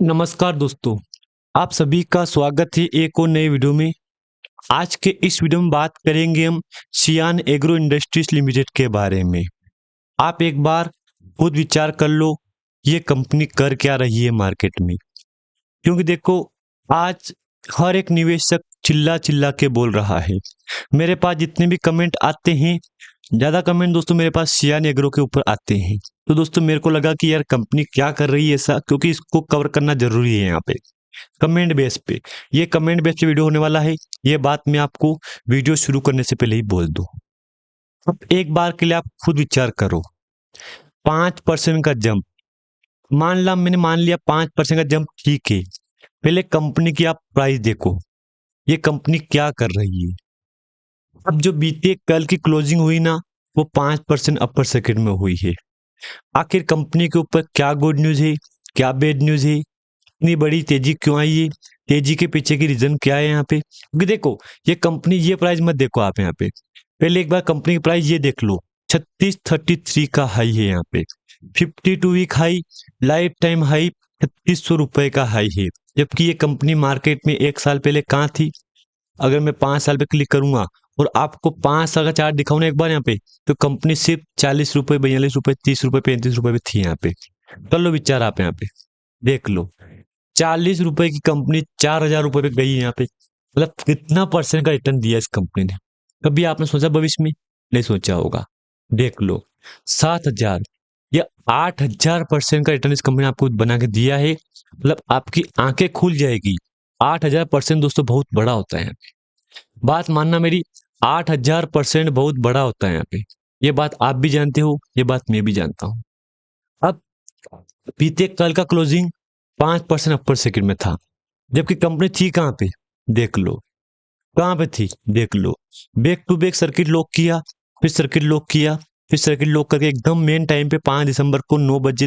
नमस्कार दोस्तों, आप सभी का स्वागत है एक और नए वीडियो में। आज के इस वीडियो में बात करेंगे हम शियान एग्रो इंडस्ट्रीज लिमिटेड के बारे में। आप एक बार खुद विचार कर लो, ये कंपनी कर क्या रही है मार्केट में। क्योंकि देखो, आज हर एक निवेशक चिल्ला चिल्ला के बोल रहा है। मेरे पास जितने भी कमेंट आते हैं, ज़्यादा कमेंट दोस्तों मेरे पास शियान एग्रो के ऊपर आते हैं। तो दोस्तों मेरे को लगा कि यार कंपनी क्या कर रही है ऐसा, क्योंकि इसको कवर करना जरूरी है यहाँ पे कमेंट बेस पे। ये कमेंट बेस पे वीडियो होने वाला है, ये बात मैं आपको वीडियो शुरू करने से पहले ही बोल दूं। अब एक बार के लिए आप खुद विचार करो, 5% का जंप। मैंने मान लिया 5% का जंप, ठीक है। पहले कंपनी की आप प्राइस देखो, ये कंपनी क्या कर रही है। अब जो बीते कल की क्लोजिंग हुई ना, वो 5% अपर सेकंड में हुई है। आखिर कंपनी के ऊपर क्या गुड न्यूज है, क्या बैड न्यूज है, इतनी बड़ी तेजी क्यों आई है, तेजी के पीछे की रीजन क्या है यहाँ पे। क्योंकि देखो, ये कंपनी, ये प्राइस मत देखो आप यहाँ पे, पहले एक बार कंपनी की प्राइस ये देख लो। 3633 का हाई है यहाँ पे, 52 week high, lifetime high 3600 रुपए का हाई है। जबकि ये कंपनी मार्केट में एक साल पहले कहाँ थी। अगर मैं 5 साल पे क्लिक करूंगा और आपको 5 साल का चार्ट दिखाऊं ना एक बार यहाँ पे, तो कंपनी सिर्फ 40 रुपए, 42 रुपए, 30 रुपए, 35 रुपए पे थी यहाँ पे। कर लो विचार आप यहाँ पे, देख लो। 40 रुपए की कंपनी 4000 रुपए पे गई है यहाँ पे। मतलब कितना परसेंट का रिटर्न दिया इस कंपनी ने। कभी आपने सोचा भविष्य में? नहीं सोचा होगा। देख लो, 7,000 या 8,000% का रिटर्न इस कंपनी ने आपको बना के दिया है। मतलब आपकी आंखें खुल जाएगी। 8,000% दोस्तों बहुत बड़ा होता है। बात मानना मेरी, 8,000% बहुत बड़ा होता है यहाँ पे। ये बात आप भी जानते हो, ये बात मैं भी जानता हूँ। अब बीते कल का क्लोजिंग 5% अपर सेकंड में था, जबकि कंपनी थी कहाँ पे, देख लो। कहाँ पे थी, देख लो। Back to back circuit lock किया, फिर सर्किट लॉक किया, फिर सर्किट लॉक करके एकदम मेन टाइम पे 5 दिसंबर को 9 बज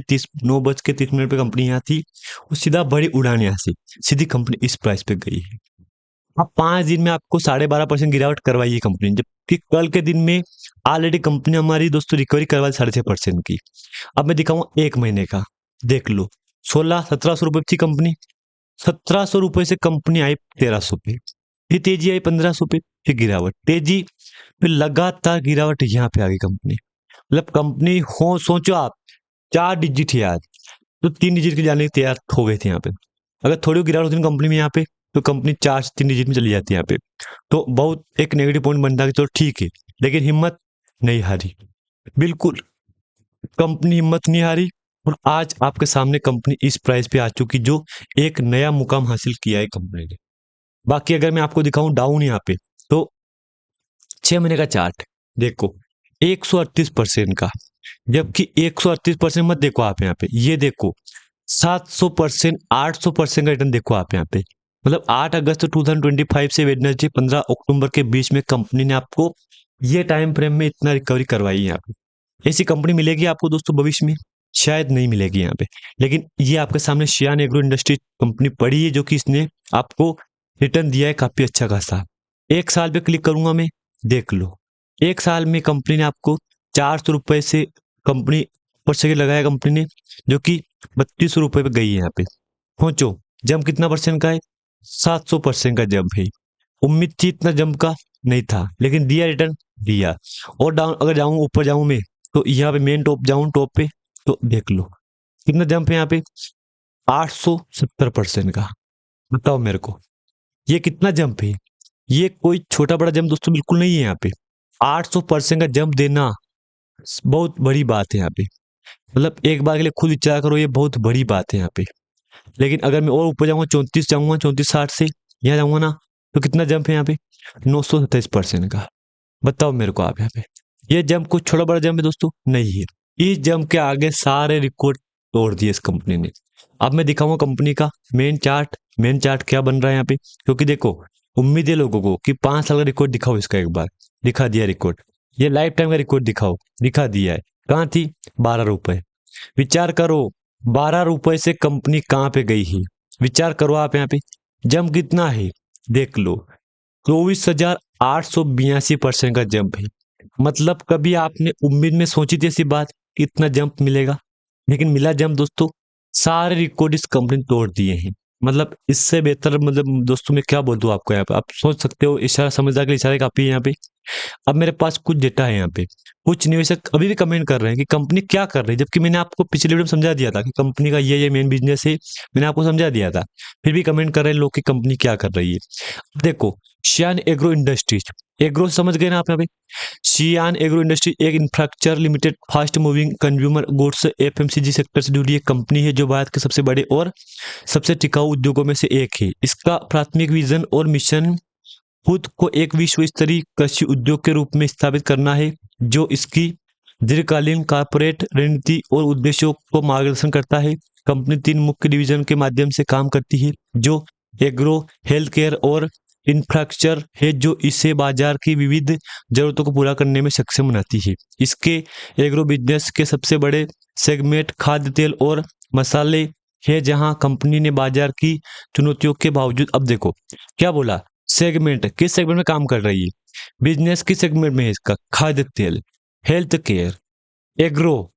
के 30 मिनट पे कंपनी यहाँ थी। और सीधा बड़ी उड़ान यहाँ से सीधी कंपनी इस प्राइस पे गई है। अब 5 दिन में आपको 12.5% गिरावट करवाई है कंपनी, जबकि कल के दिन में ऑलरेडी कंपनी हमारी दोस्तों रिकवरी करवा 6.5% की। अब मैं दिखाऊंगा एक महीने का, देख लो। 1600-1700 रुपए थी कंपनी, 1700 रुपए से कंपनी आई 1300 पे, फिर तेजी आई 1500 पे, फिर गिरावट, तेजी, फिर लगातार गिरावट, यहाँ पे आ गई कंपनी। मतलब कंपनी हो, सोचो आप, 4 डिजिट है आज, तो 3 डिजिट के जाने के तैयार हो गए थे यहाँ पे। अगर थोड़ी गिरावट होती ना कंपनी में यहाँ पे, तो कंपनी 4 से 3 डिजिट में चली जाती है यहाँ पे। तो बहुत एक नेगेटिव पॉइंट बनता है कि चलो ठीक है, लेकिन हिम्मत नहीं हारी, बिल्कुल कंपनी हिम्मत नहीं हारी। और आज आपके सामने कंपनी इस प्राइस पे आ चुकी, जो एक नया मुकाम हासिल किया है कंपनी ने। बाकी अगर मैं आपको दिखाऊं डाउन यहाँ पे, तो 6 महीने का चार्ट देखो, 138% का। जबकि 138% मत देखो आप यहाँ पे, ये देखो 700%, 800% का रिटर्न देखो आप यहाँ पे। मतलब 8 अगस्त 2025 से वेडनेसडे 15 अक्टूबर के बीच में कंपनी ने आपको ये टाइम फ्रेम में इतना रिकवरी करवाई है यहाँ पे। ऐसी कंपनी मिलेगी आपको दोस्तों भविष्य में? शायद नहीं मिलेगी यहाँ पे। लेकिन ये आपके सामने शियान एग्रो इंडस्ट्री कंपनी पड़ी है, जो कि इसने आपको रिटर्न दिया है काफी अच्छा खासा। एक साल पे क्लिक करूंगा मैं, देख लो। एक साल में कंपनी ने आपको 400 रुपए से कंपनी ऊपर से लगाया कंपनी ने, जो कि 3200 रुपए पे गई है यहाँ पे। सोचो जंप कितना परसेंट का है, 700% का जंप है। उम्मीद थी इतना जंप का, नहीं था, लेकिन दिया रिटर्न, दिया। और डाउन अगर जाऊं, ऊपर जाऊं मैं, तो यहाँ पे मेन टॉप जाऊं, टॉप पे, तो देख लो कितना जंप है यहाँ पे, 870% का। बताओ मेरे को, ये कितना जंप है। ये कोई छोटा बड़ा जंप दोस्तों बिल्कुल नहीं है यहाँ पे। 800% का जंप देना बहुत बड़ी बात है यहाँ पे। मतलब एक बार के लिए खुद विचार करो, ये बहुत बड़ी बात है यहाँ पे। लेकिन अगर मैं और ऊपर जाऊंगा, 34 जाऊंगा, 3460 से यहाँ जाऊंगा ना, तो कितना जंप है यहाँ पे, 927% का। बताओ मेरे को आप यहाँ पे, ये जंप कोई छोटा बड़ा जंप है दोस्तों? नहीं है। इस जंप के आगे सारे रिकॉर्ड तोड़ दिए इस कंपनी ने। अब मैं दिखाऊंगा कंपनी का मेन चार्ट। मेन चार्ट क्या बन रहा है यहाँ पे, क्योंकि देखो, उम्मीद है लोगों को कि 5 साल का रिकॉर्ड दिखाओ इसका, एक बार दिखा दिया रिकॉर्ड। ये लाइफ टाइम का रिकॉर्ड दिखाओ, दिखा दिया है। कहाँ थी, 12 रुपए। विचार करो, 12 रुपए से कंपनी कहाँ पे गई है। विचार करो आप यहाँ पे, जंप कितना है, देख लो। 24,882% का जंप है। मतलब कभी आपने उम्मीद में सोची थी ऐसी बात कि इतना जंप मिलेगा? लेकिन मिला जंप दोस्तों, सारे रिकॉर्ड इस कंपनी ने तोड़ दिए हैं। मतलब इससे बेहतर, मतलब दोस्तों मैं क्या बोल दूं आपको, यहाँ पे आप सोच सकते हो, इशारा समझदार के इशारे काफी है यहाँ पे। अब मेरे पास कुछ डेटा है यहाँ पे। कुछ निवेशक अभी भी कमेंट कर रहे हैं कि कंपनी क्या कर रही है, जबकि मैंने आपको पिछले वीडियो में समझा दिया था कि कंपनी का ये मेन बिजनेस है। मैंने आपको समझा दिया था, फिर भी कमेंट कर रहे हैं लोग कि कंपनी क्या कर रही है। देखो, शियान एग्रो इंडस्ट्रीज, एग्रो समझ गए ना आप यहाँ पे। शियान एग्रो इंडस्ट्री एक infrastructure limited fast moving consumer goods FMCG sector से जुड़ी एक कंपनी है जो भारत के सबसे बड़े और सबसे टिकाऊ उद्योगों में से एक है। इसका प्राथमिक विजन और मिशन खुद को एक विश्व स्तरीय कृषि उद्योग के रूप में स्थापित करना है, जो इसकी दीर्घकालीन कॉर्पोरेट रणनीति और उद्देश्यों को मार्गदर्शन करता है। कंपनी 3 मुख्य डिवीजन के माध्यम से काम करती है, जो एग्रो, हेल्थ केयर और इंफ्रास्ट्रक्चर है, जो इसे बाजार की विविध जरूरतों को पूरा करने में सक्षम बनाती है। इसके एग्रो बिजनेस के सबसे बड़े सेगमेंट खाद्य तेल और मसाले है, जहां कंपनी ने बाजार की चुनौतियों के बावजूद, अब देखो क्या बोला, सेगमेंट, किस सेगमेंट में काम कर रही है, बिजनेस किस सेगमेंट में है इसका, खाद्य तेल, हेल्थ केयर, एग्रो,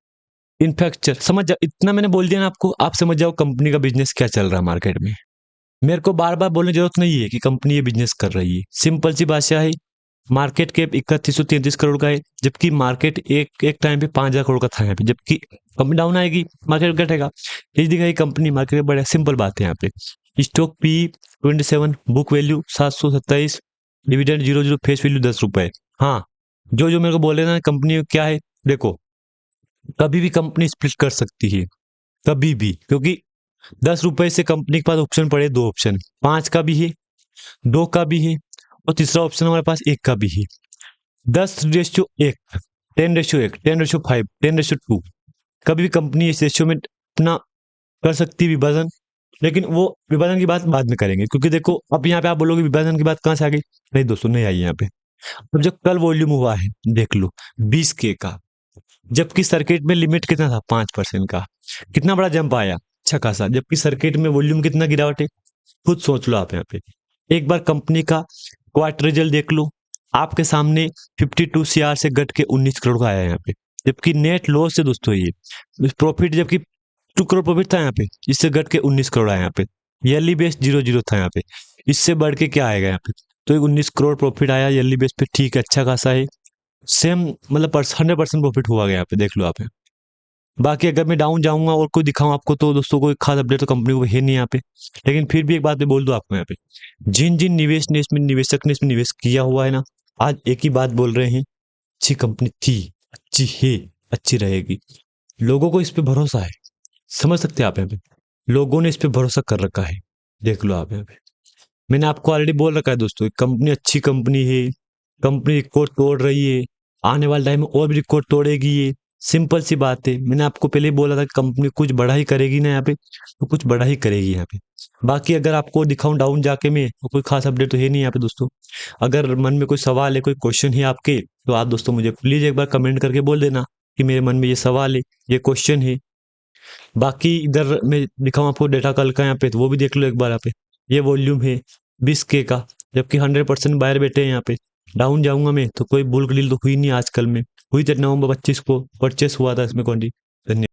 इंफ्रास्ट्रक्चर। समझ जाओ, इतना मैंने बोल दिया ना आपको, आप समझ जाओ कंपनी का बिजनेस क्या चल रहा है मार्केट में। मेरे को बार बार बोलने की जरूरत नहीं है कि कंपनी ये बिजनेस कर रही है। सिंपल सी भाषा है, मार्केट कैप 3133 करोड़ का है, जबकि मार्केट एक एक टाइम पे 5000 करोड़ का था यहाँ पे। जबकि कंपनी डाउन आएगी, मार्केट घटेगा, ये दिखाई कंपनी मार्केट में बढ़े। सिंपल बात है यहाँ पे। Stock P 27, book value 727, dividend 00, face value 10 रुपए। हाँ, जो जो मेरे को बोले ना कंपनी क्या है, देखो कभी भी कंपनी स्प्लिट कर सकती है, कभी भी, क्योंकि 10 रुपए से कंपनी के पास ऑप्शन पड़े, 2 ऑप्शन, 5 का भी है, 2 का भी है, और तीसरा ऑप्शन हमारे पास 1 का भी है। 10:1, 10:1, 10:5, 10:2, कभी भी कंपनी इस रेशियो में अपना कर सकती है विभाजन। लेकिन वो विभाजन की बात बाद में करेंगे, क्योंकि देखो अब यहाँ पे आप बोलोगे विभाजन की बात कहाँ से आ गई। नहीं दोस्तों, नहीं आई यहाँ पे। अब जो कल वॉल्यूम हुआ है देख लो, 20K का, जबकि सर्किट में लिमिट कितना था, 5% का। कितना बड़ा जंप आया, अच्छा खासा, जबकि सर्किट में वॉल्यूम कितना गिरावट है, खुद सोच लो आप यहाँ पे। एक बार कंपनी का क्वार्टर रिजल्ट देख लो, आपके सामने 52 CR से घट के 19 करोड़ का आया यहाँ पे। जबकि नेट लॉस है दोस्तों, ये प्रॉफिट, जबकि 2 करोड़ प्रॉफिट था यहाँ पे, इससे घट के 19 करोड़ आया यहाँ पे। ईयरली बेस 00 था यहाँ पे, इससे बढ़ के क्या आएगा यहाँ पे, तो एक 19 करोड़ प्रॉफिट आया ईयरली बेस पे। ठीक है, अच्छा खासा है, सेम मतलब 100% प्रॉफिट हुआ गया यहाँ पे, देख लो आप। बाकी अगर मैं डाउन जाऊंगा और कोई दिखाऊं आपको, तो दोस्तों कोई खास अपडेट तो कंपनी को है नहीं यहाँ पे। लेकिन फिर भी एक बात मैं बोल दूं आपको यहाँ पे, जिन जिन निवेशक ने इसमें निवेश किया हुआ है ना, आज एक ही बात बोल रहे हैं, अच्छी कंपनी थी, अच्छी है, अच्छी रहेगी। लोगों को इस पे भरोसा है, समझ सकते हैं आप यहाँ पे, लोगों ने इस पे भरोसा कर रखा है। देख लो आप यहाँ पे, मैंने आपको ऑलरेडी बोल रखा है दोस्तों, कंपनी अच्छी कंपनी है, कंपनी रिकॉर्ड तोड़ रही है, आने वाले टाइम में और भी रिकॉर्ड तोड़ेगी ये। सिंपल सी बात है, मैंने आपको पहले ही बोला था कि कंपनी कुछ बड़ा ही करेगी ना यहाँ पे, तो कुछ बड़ा ही करेगी यहाँ पे। बाकी अगर आपको दिखाऊं डाउन जाके मैं, तो कोई खास अपडेट तो है नहीं यहाँ पे दोस्तों। अगर मन में कोई सवाल है, कोई क्वेश्चन है आपके, तो आप दोस्तों मुझे प्लीज एक बार कमेंट करके बोल देना कि मेरे मन में ये सवाल है, ये क्वेश्चन है। बाकी इधर मैं दिखाऊं आपको डेटा कल का यहाँ पे, तो वो भी देख लो एक बार यहाँ पे। ये वॉल्यूम है 20K का, जबकि 100% बायर बैठे हैं यहाँ पे। डाउन जाऊंगा मैं तो कोई बुल्क डील तो हुई नहीं आजकल में, हुई तो नवंबर 25 को परचेस हुआ था इसमें क्वांटिटी। धन्यवाद।